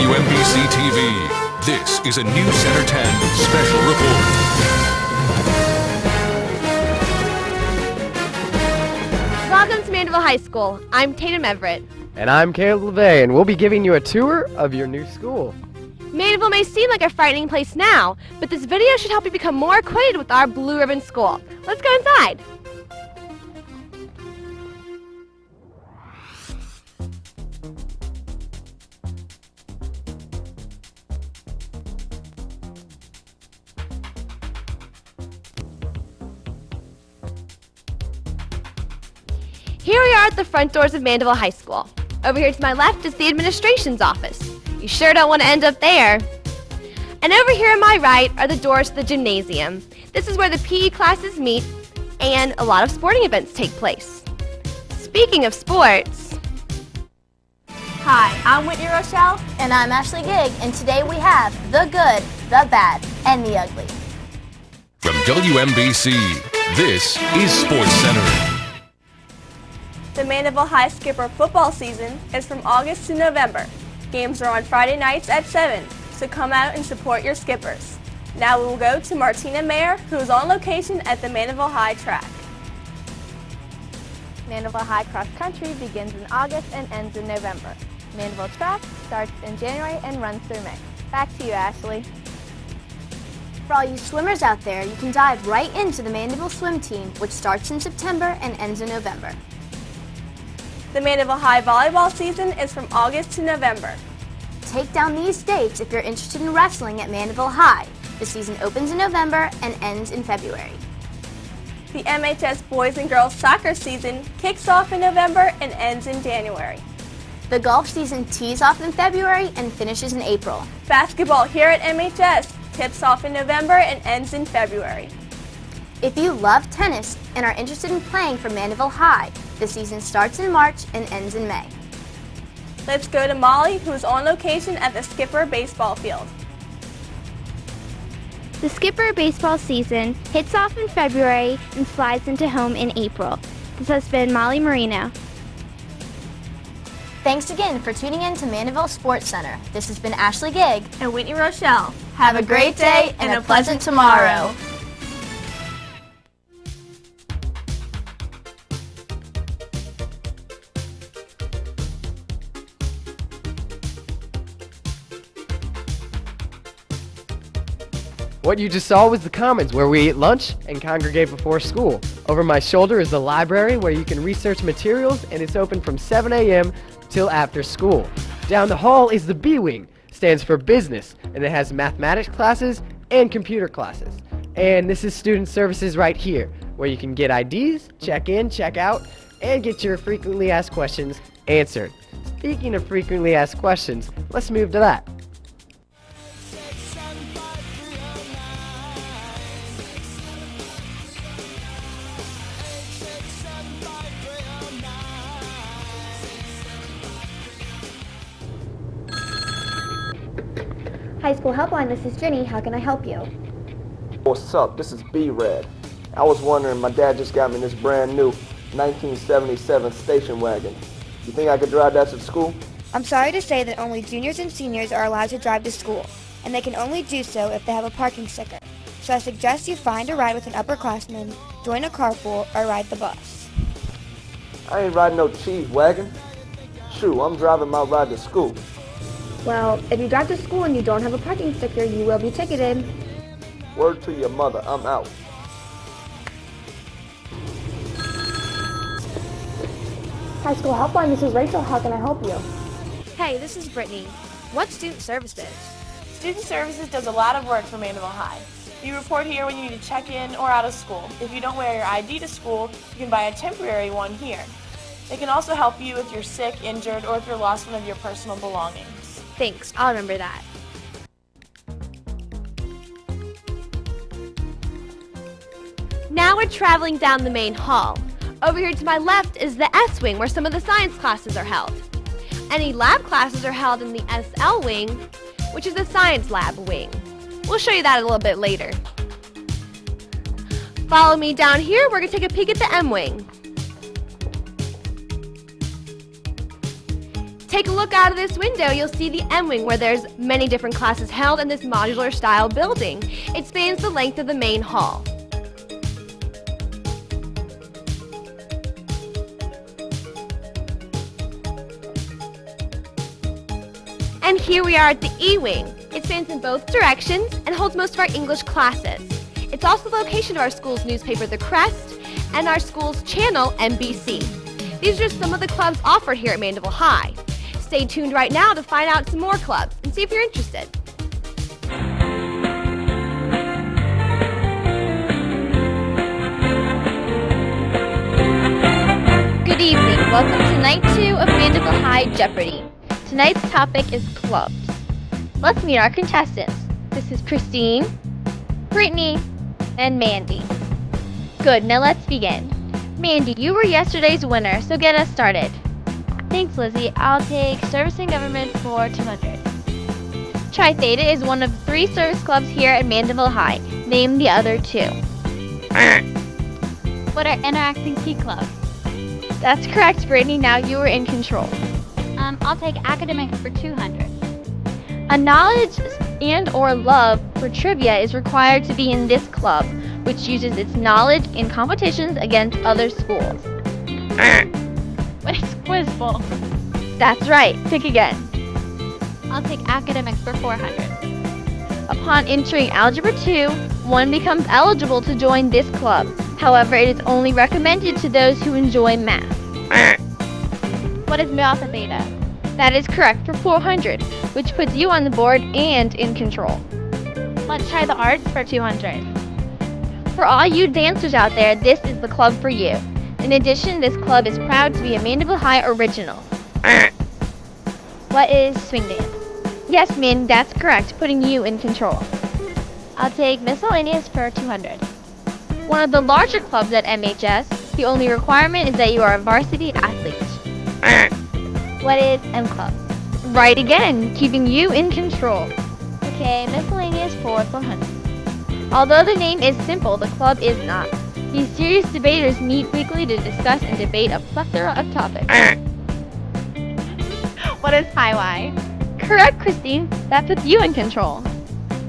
WMBC TV, this is a News Center 10 special report. Welcome to Mandeville High School. I'm Tatum Everett. And I'm Caleb LeVay, and we'll be giving you a tour of your new school. Mandeville may seem like a frightening place now, but this video should help you become more acquainted with our Blue Ribbon School. Let's go inside. Here we are at the front doors of Mandeville High School. Over here to my left is the administration's office. You sure don't want to end up there. And over here on my right are the doors to the gymnasium. This is where the PE classes meet and a lot of sporting events take place. Speaking of sports... Hi, I'm Whitney Rochelle. And I'm Ashley Gigg, and today we have the good, the bad, and the ugly. From WMBC, this is Sports Center. The Mandeville High Skipper football season is from August to November. Games are on Friday nights at 7, so come out and support your Skippers. Now we will go to Martina Mayer, who is on location at the Mandeville High track. Mandeville High cross country begins in August and ends in November. Mandeville track starts in January and runs through May. Back to you, Ashley. For all you swimmers out there, you can dive right into the Mandeville swim team, which starts in September and ends in November. The Mandeville High volleyball season is from August to November. Take down these dates if you're interested in wrestling at Mandeville High. The season opens in November and ends in February. The MHS boys and girls soccer season kicks off in November and ends in January. The golf season tees off in February and finishes in April. Basketball here at MHS tips off in November and ends in February. If you love tennis and are interested in playing for Mandeville High, the season starts in March and ends in May. Let's go to Molly, who's on location at the Skipper baseball field. The Skipper baseball season hits off in February and slides into home in April. This has been Molly Marino. Thanks again for tuning in to Mandeville Sports Center. This has been Ashley Gigg And Whitney Rochelle. Have a great day and a pleasant tomorrow. What you just saw was the Commons, where we eat lunch and congregate before school. Over my shoulder is the library, where you can research materials, and it's open from 7 a.m. till after school. Down the hall is the B Wing, stands for business, and it has mathematics classes and computer classes. And this is student services right here, where you can get IDs, check in, check out, and get your frequently asked questions answered. Speaking of frequently asked questions, let's move to that. High School Helpline, this is Jenny. How can I help you? What's up? This is B-Red. I was wondering, my dad just got me this brand new 1977 station wagon. You think I could drive that to school? I'm sorry to say that only juniors and seniors are allowed to drive to school, and they can only do so if they have a parking sticker. So I suggest you find a ride with an upperclassman, join a carpool, or ride the bus. I ain't riding no cheese wagon. Shoot, I'm driving my ride to school. Well, if you drive to school and you don't have a parking sticker, you will be ticketed. Word to your mother, I'm out. High School Helpline, this is Rachel. How can I help you? Hey, this is Brittany. What's Student Services? Student Services does a lot of work for Mandeville High. You report here when you need to check in or out of school. If you don't wear your ID to school, you can buy a temporary one here. They can also help you if you're sick, injured, or if you're lost one of your personal belongings. Thanks, I'll remember that. Now we're traveling down the main hall. Over here to my left is the S wing, where some of the science classes are held. Any lab classes are held in the SL wing, which is the science lab wing. We'll show you that a little bit later. Follow me down here, we're gonna take a peek at the M wing. Take a look out of this window, you'll see the M Wing where there's many different classes held in this modular style building. It spans the length of the main hall. And here we are at the E Wing. It spans in both directions and holds most of our English classes. It's also the location of our school's newspaper, The Crest, and our school's channel, NBC. These are just some of the clubs offered here at Mandeville High. Stay tuned right now to find out some more clubs and see if you're interested. Good evening. Welcome to Night 2 of Mandeville High Jeopardy! Tonight's topic is clubs. Let's meet our contestants. This is Christine, Brittany, and Mandy. Good, now let's begin. Mandy, you were yesterday's winner, so get us started. Thanks, Lizzie. I'll take Service and Government for 200. Tri Theta is one of 3 service clubs here at Mandeville High. Name the other 2. What are interacting key clubs? That's correct, Brittany. Now you are in control. I'll take academics for 200. A knowledge and or love for trivia is required to be in this club, which uses its knowledge in competitions against other schools. What is quiz bowl? That's right. Pick again. I'll take academics for 400. Upon entering Algebra 2, one becomes eligible to join this club. However, it is only recommended to those who enjoy math. What is mu alpha theta? That is correct for 400, which puts you on the board and in control. Let's try the arts for 200. For all you dancers out there, this is the club for you. In addition, this club is proud to be a Mandeville High original. What is swing dance? Yes, Min, that's correct, putting you in control. I'll take miscellaneous for 200. One of the larger clubs at MHS, the only requirement is that you are a varsity athlete. What is M club? Right again, keeping you in control. Okay, miscellaneous for 400. Although the name is simple, the club is not. These serious debaters meet weekly to discuss and debate a plethora of topics. What is high Y? Correct, Christine. That puts you in control.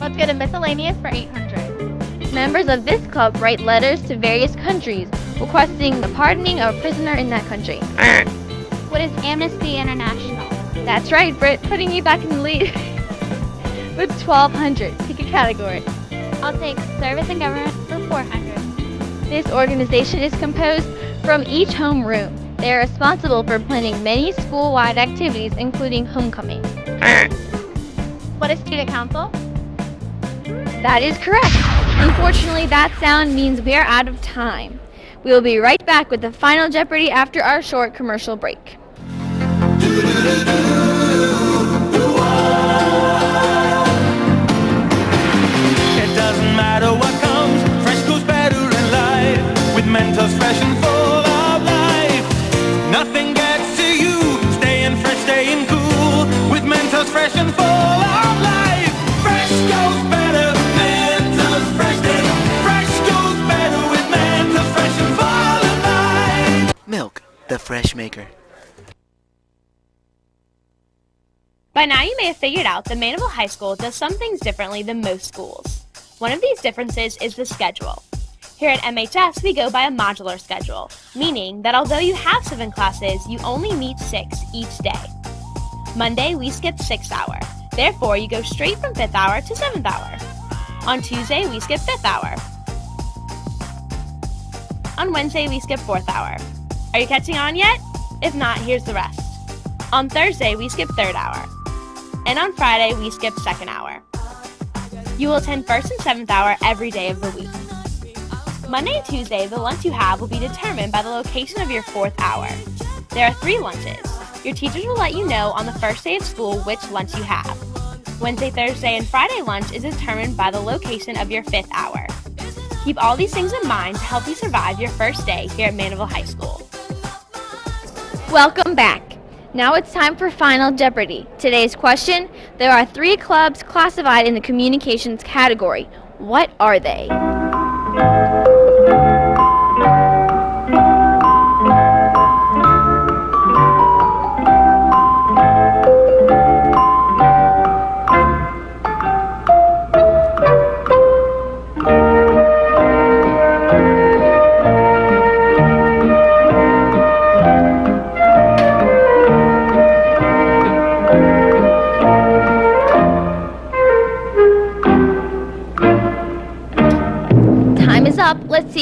Let's get a miscellaneous for 800. Members of this club write letters to various countries requesting the pardoning of a prisoner in that country. What is Amnesty International? That's right, Britt, putting you back in the lead. With 1,200. Pick a category. I'll take Service and Government for 400. This organization is composed from each homeroom. They are responsible for planning many school-wide activities, including homecoming. What is Student Council? That is correct. Unfortunately, that sound means we are out of time. We will be right back with the final Jeopardy after our short commercial break. It doesn't matter what comes, fresh goes better in life. With Mentos fresh and full of life, nothing gets to you. Staying fresh, staying cool. With Mentos fresh and full of life, fresh goes better. Mentos fresh, fresh goes better with Mentos fresh and full of life. Milk, the fresh maker. By now you may have figured out that Mandeville High School does some things differently than most schools. One of these differences is the schedule. Here at MHS, we go by a modular schedule, meaning that although you have 7 classes, you only meet 6 each day. Monday, we skip 6th hour. Therefore, you go straight from 5th hour to 7th hour. On Tuesday, we skip 5th hour. On Wednesday, we skip 4th hour. Are you catching on yet? If not, here's the rest. On Thursday, we skip 3rd hour. And on Friday, we skip 2nd hour. You will attend 1st and 7th hour every day of the week. Monday and Tuesday, the lunch you have will be determined by the location of your 4th hour. There are 3 lunches. Your teachers will let you know on the first day of school which lunch you have. Wednesday, Thursday, and Friday lunch is determined by the location of your 5th hour. Keep all these things in mind to help you survive your first day here at Mandeville High School. Welcome back. Now it's time for Final Jeopardy! Today's question: there are 3 clubs classified in the communications category. What are they?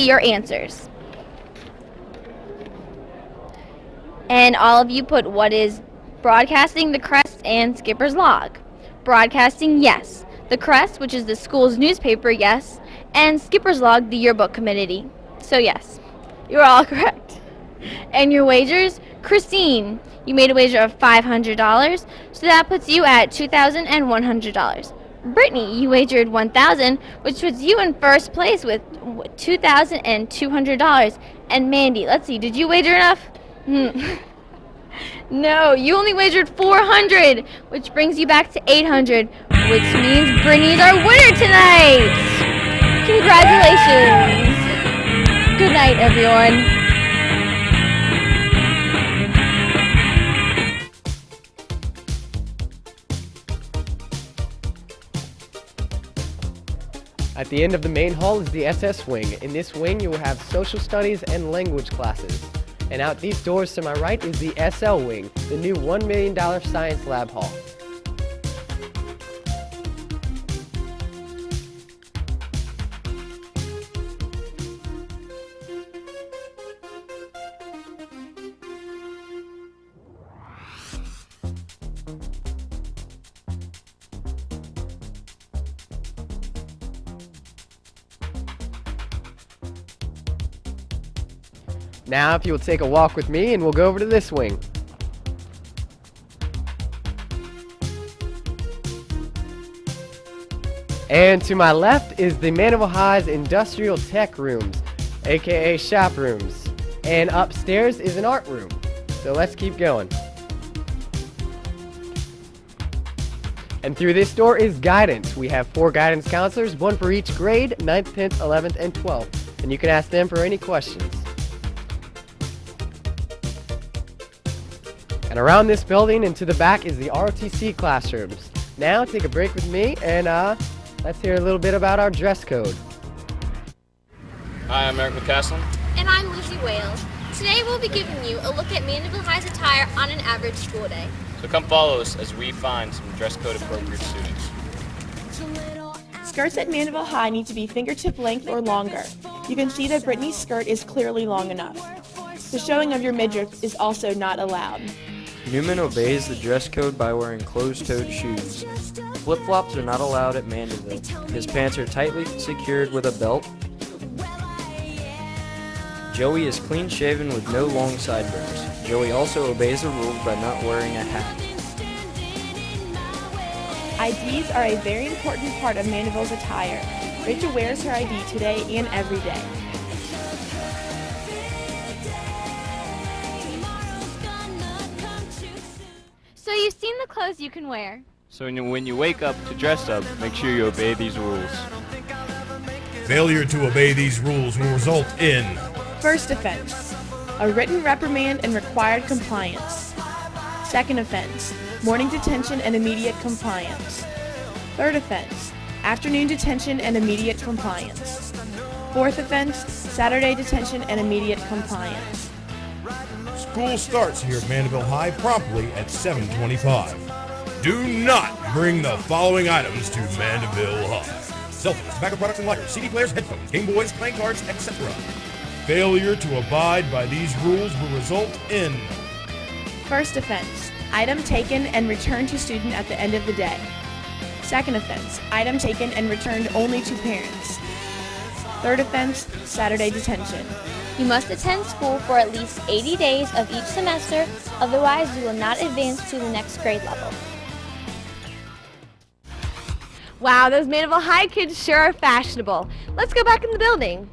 see your answers. And all of you put what is broadcasting, the crest, and skipper's log. Broadcasting, yes. The crest, which is the school's newspaper, yes. And skipper's log, the yearbook committee. So yes, you're all correct. And your wagers? Christine, you made a wager of $500, so that puts you at $2,100. Brittany, you wagered $1,000, which puts you in first place with $2,200. And Mandy, let's see, did you wager enough? No, you only wagered $400, which brings you back to $800, which means Brittany's our winner tonight. Congratulations. Good night, everyone. At the end of the main hall is the SS wing. In this wing, you will have social studies and language classes. And out these doors to my right is the SL wing, the new $1 million science lab hall. Now, if you will take a walk with me, and we'll go over to this wing. And to my left is the Mandeville High's industrial tech rooms, aka shop rooms. And upstairs is an art room. So let's keep going. And through this door is guidance. We have 4 guidance counselors, 1 for each grade, 9th, 10th, 11th, and 12th. And you can ask them for any questions. And around this building and to the back is the ROTC classrooms. Now take a break with me and let's hear a little bit about our dress code. Hi, I'm Eric McCaslin. And I'm Lucy Wales. Today we'll be giving you a look at Mandeville High's attire on an average school day. So come follow us as we find some dress code appropriate students. Skirts at Mandeville High need to be fingertip length or longer. You can see that Brittany's skirt is clearly long enough. The showing of your midriff is also not allowed. Newman obeys the dress code by wearing closed-toed shoes. Flip-flops are not allowed at Mandeville. His pants are tightly secured with a belt. Joey is clean-shaven with no long sideburns. Joey also obeys the rules by not wearing a hat. IDs are a very important part of Mandeville's attire. Rachel wears her ID today and every day. So you've seen the clothes you can wear. So when you wake up to dress up, make sure you obey these rules. Failure to obey these rules will result in First offense, a written reprimand and required compliance. Second offense, morning detention and immediate compliance. Third offense, afternoon detention and immediate compliance. Fourth offense, Saturday detention and immediate compliance. School starts here at Mandeville High promptly at 7:25. Do not bring the following items to Mandeville High: cell phones, tobacco products and lighters, CD players, headphones, Game Boys, playing cards, etc. Failure to abide by these rules will result in First offense, item taken and returned to student at the end of the day. Second offense, item taken and returned only to parents. Third offense, Saturday detention. You must attend school for at least 80 days of each semester, otherwise you will not advance to the next grade level. Wow, those Mandeville High kids sure are fashionable. Let's go back in the building.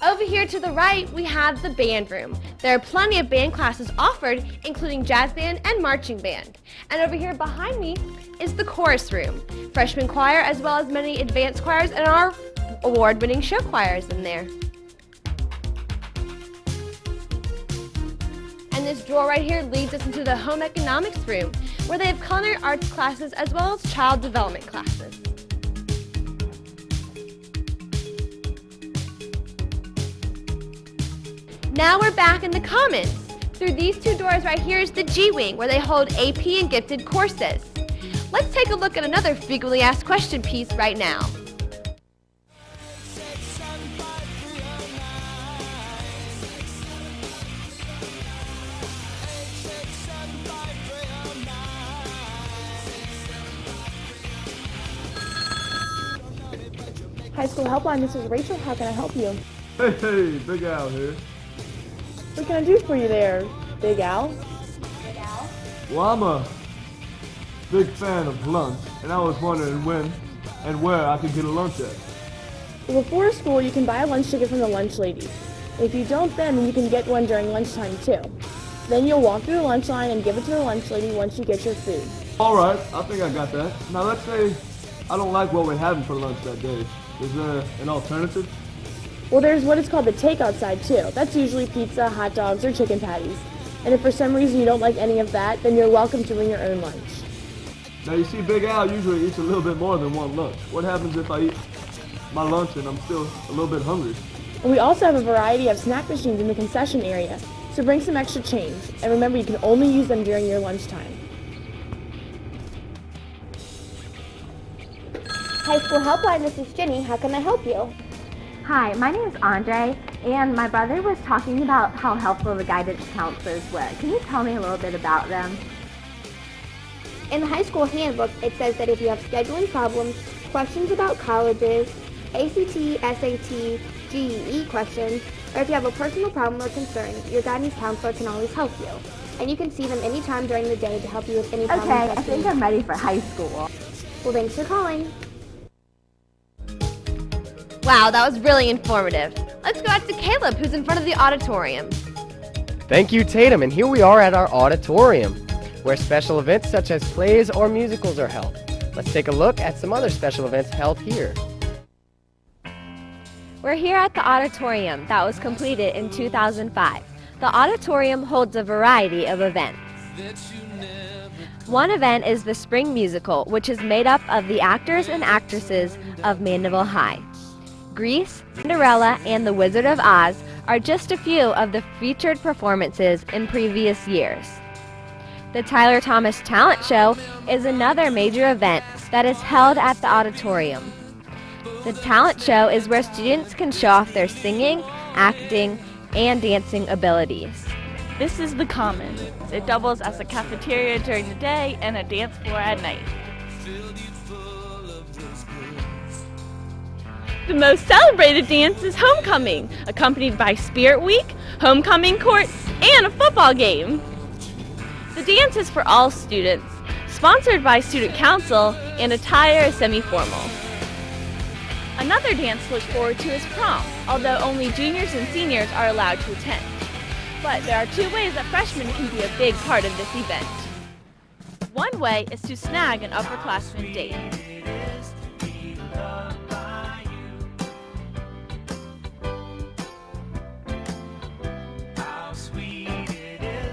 Over here to the right, we have the band room. There are plenty of band classes offered, including jazz band and marching band. And over here behind me is the chorus room. Freshman choir, as well as many advanced choirs, and our award-winning show choirs in there. And this drawer right here leads us into the home economics room, where they have culinary arts classes as well as child development classes. Now we're back in the commons. Through these 2 doors right here is the G Wing, where they hold AP and gifted courses. Let's take a look at another frequently asked question piece right now. High School Helpline, this is Rachel. How can I help you? Hey, Big Al here. What can I do for you there, Big Al? Well, I'm a big fan of lunch, and I was wondering when and where I could get a lunch at. Well, before school, you can buy a lunch ticket from the lunch lady. If you don't then you can get one during lunchtime too. Then you'll walk through the lunch line and give it to the lunch lady once you get your food. All right, I think I got that. Now let's say I don't like what we're having for lunch that day. Is there an alternative? Well, there's what is called the takeout side too. That's usually pizza, hot dogs, or chicken patties. And if for some reason you don't like any of that, then you're welcome to bring your own lunch. Now you see, Big Al usually eats a little bit more than one lunch. What happens if I eat my lunch and I'm still a little bit hungry? And we also have a variety of snack machines in the concession area, so bring some extra change. And remember, you can only use them during your lunchtime. High School Helpline, this is Jenny. How can I help you? Hi, my name is Andre, and my brother was talking about how helpful the guidance counselors were. Can you tell me a little bit about them? In the high school handbook, it says that if you have scheduling problems, questions about colleges, ACT, SAT, GEE questions, or if you have a personal problem or concern, your guidance counselor can always help you. And you can see them anytime during the day to help you with any problems. Okay, I think I'm ready for high school. Well, thanks for calling. Wow, that was really informative. Let's go out to Caleb, who's in front of the auditorium. Thank you, Tatum, and here we are at our auditorium, where special events such as plays or musicals are held. Let's take a look at some other special events held here. We're here at the auditorium that was completed in 2005. The auditorium holds a variety of events. One event is the Spring Musical, which is made up of the actors and actresses of Mandeville High. Grease, Cinderella, and The Wizard of Oz are just a few of the featured performances in previous years. The Tyler Thomas Talent Show is another major event that is held at the auditorium. The talent show is where students can show off their singing, acting, and dancing abilities. This is the Common. It doubles as a cafeteria during the day and a dance floor at night. The most celebrated dance is Homecoming, accompanied by Spirit Week, Homecoming Court, and a football game. The dance is for all students, sponsored by Student Council, and attire is semi-formal. Another dance to look forward to is prom, although only juniors and seniors are allowed to attend. But there are two ways that freshmen can be a big part of this event. One way is to snag an upperclassman date.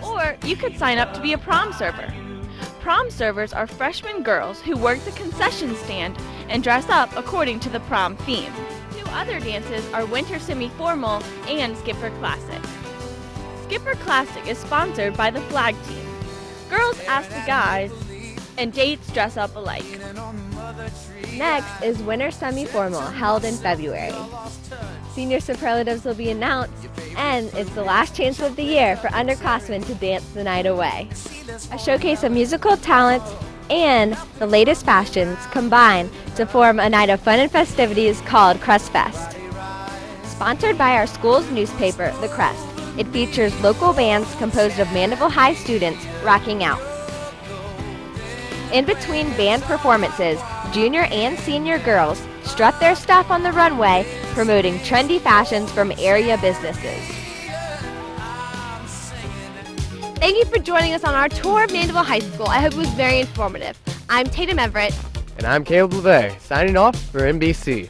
Or you could sign up to be a prom server. Prom servers are freshman girls who work the concession stand and dress up according to the prom theme. Two other dances are Winter Semi-Formal and Skipper Classic. Skipper Classic is sponsored by the flag team. Girls ask the guys, and dates dress up alike. Next is Winter Semi-Formal, held in February. Senior superlatives will be announced, and it's the last chance of the year for underclassmen to dance the night away. A showcase of musical talents and the latest fashions combine to form a night of fun and festivities called Crest Fest. Sponsored by our school's newspaper, The Crest, it features local bands composed of Mandeville High students rocking out. In between band performances, junior and senior girls strut their stuff on the runway, promoting trendy fashions from area businesses. Thank you for joining us on our tour of Mandeville High School. I hope it was very informative. I'm Tatum Everett. And I'm Caleb LeVay, signing off for NBC.